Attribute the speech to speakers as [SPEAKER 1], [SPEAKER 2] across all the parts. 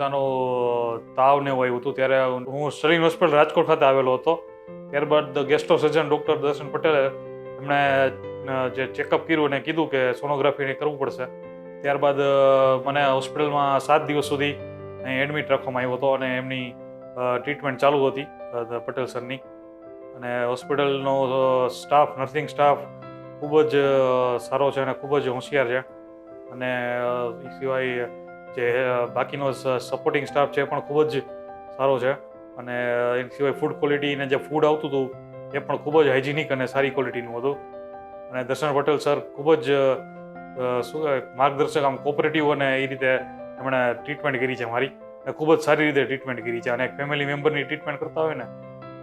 [SPEAKER 1] પોતાનો તાવ ને એવું આવ્યું હતું ત્યારે હું સલીમ હોસ્પિટલ રાજકોટ ખાતે આવેલો હતો. ત્યારબાદ ગેસ્ટ્રો સર્જન ડૉક્ટર દર્શન પટેલે એમણે જે ચેકઅપ કર્યું અને કીધું કે સોનોગ્રાફી કરવું પડશે. ત્યારબાદ મને હોસ્પિટલમાં 7 દિવસ સુધી એડમિટ રાખવામાં આવ્યો હતો અને એમની ટ્રીટમેન્ટ ચાલુ હતી પટેલ સરની. અને હોસ્પિટલનો સ્ટાફ, નર્સિંગ સ્ટાફ ખૂબ જ સારો છે અને ખૂબ જ હોશિયાર છે. અને એ સિવાય જે બાકીનો સપોર્ટિંગ સ્ટાફ છે પણ ખૂબ જ સારો છે. અને એ સિવાય ફૂડ ક્વોલિટીને જે ફૂડ આવતું હતું એ પણ ખૂબ જ હાઇજિનિક અને સારી ક્વોલિટીનું હતું. અને દર્શન પટેલ સર ખૂબ જ માર્ગદર્શક, આમ કોઓપરેટિવ અને એ રીતે એમણે ટ્રીટમેન્ટ કરી છે મારી. ખૂબ જ સારી રીતે ટ્રીટમેન્ટ કરી છે અને એક ફેમિલી મેમ્બરની ટ્રીટમેન્ટ કરતા હોય ને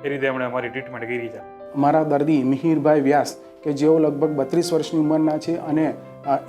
[SPEAKER 1] એ રીતે એમણે મારી ટ્રીટમેન્ટ કરી છે.
[SPEAKER 2] અમારા દર્દી મિહિરભાઈ વ્યાસ કે જેઓ લગભગ 32 વર્ષની ઉંમરના છે અને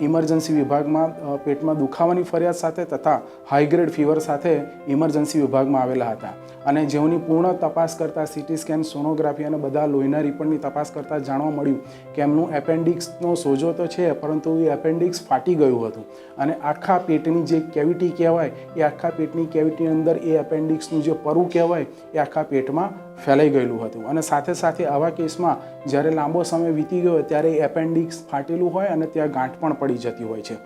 [SPEAKER 2] ઇમરજન્સી વિભાગમાં પેટમાં દુખાવાની ફરિયાદ સાથે તથા હાઈગ્રેડ ફીવર સાથે ઇમરજન્સી વિભાગમાં આવેલા હતા. અને જેઓની પૂર્ણ તપાસ કરતાં સીટી સ્કેન, સોનોગ્રાફી અને બધા લોહીના રિપોર્ટની તપાસ કરતાં જાણવા મળ્યું કે એમનું એપેન્ડિક્સનો સોજો તો છે પરંતુ એ એપેન્ડિક્સ ફાટી ગયું હતું. અને આખા પેટની જે કેવિટી કહેવાય એ આખા પેટની કેવિટીની અંદર એ એપેન્ડિક્સનું જે પરુ કહેવાય એ આખા પેટમાં ફેલાઈ ગયેલું હતું. અને સાથે સાથે આવા કેસમાં જ્યારે લાંબો સમય વીતી ગયો ત્યારે એપેન્ડિક્સ ફાટેલું હોય અને ત્યાં ગાંઠ પણ પડી જતી હોય છે.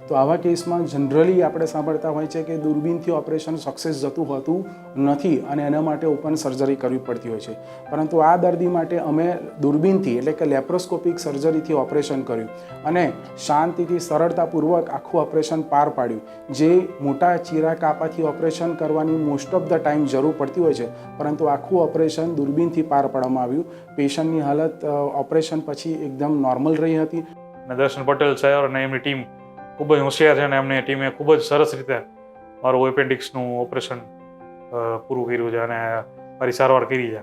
[SPEAKER 2] તો આવા કેસમાં જનરલી આપણે સાંભળતા હોય છે કે દૂરબીનથી ઓપરેશન સક્સેસ જતું હોતું નથી અને એના માટે ઓપન સર્જરી કરવી પડતી હોય છે. પરંતુ આ દર્દી માટે અમે દૂરબીનથી એટલે કે લેપ્રોસ્કોપિક સર્જરીથી ઓપરેશન કર્યું અને શાંતિથી સરળતાપૂર્વક આખું ઓપરેશન પાર પાડ્યું. જે મોટા ચીરા કાપાથી ઓપરેશન કરવાની મોસ્ટ ઓફ ધ ટાઈમ જરૂર પડતી હોય છે પરંતુ આખું ઓપરેશન દૂરબીનથી પાર પાડવામાં આવ્યું. પેશન્ટની હાલત ઓપરેશન પછી એકદમ નોર્મલ રહી હતી.
[SPEAKER 1] અને દર્શન પટેલ સર અને એમની ટીમ ખૂબ જ હોશિયાર છે અને એમની ટીમે ખૂબ જ સરસ રીતે મારું એપેન્ડિક્સનું ઓપરેશન પૂરું કર્યું છે અને મારી સારવાર કરી છે.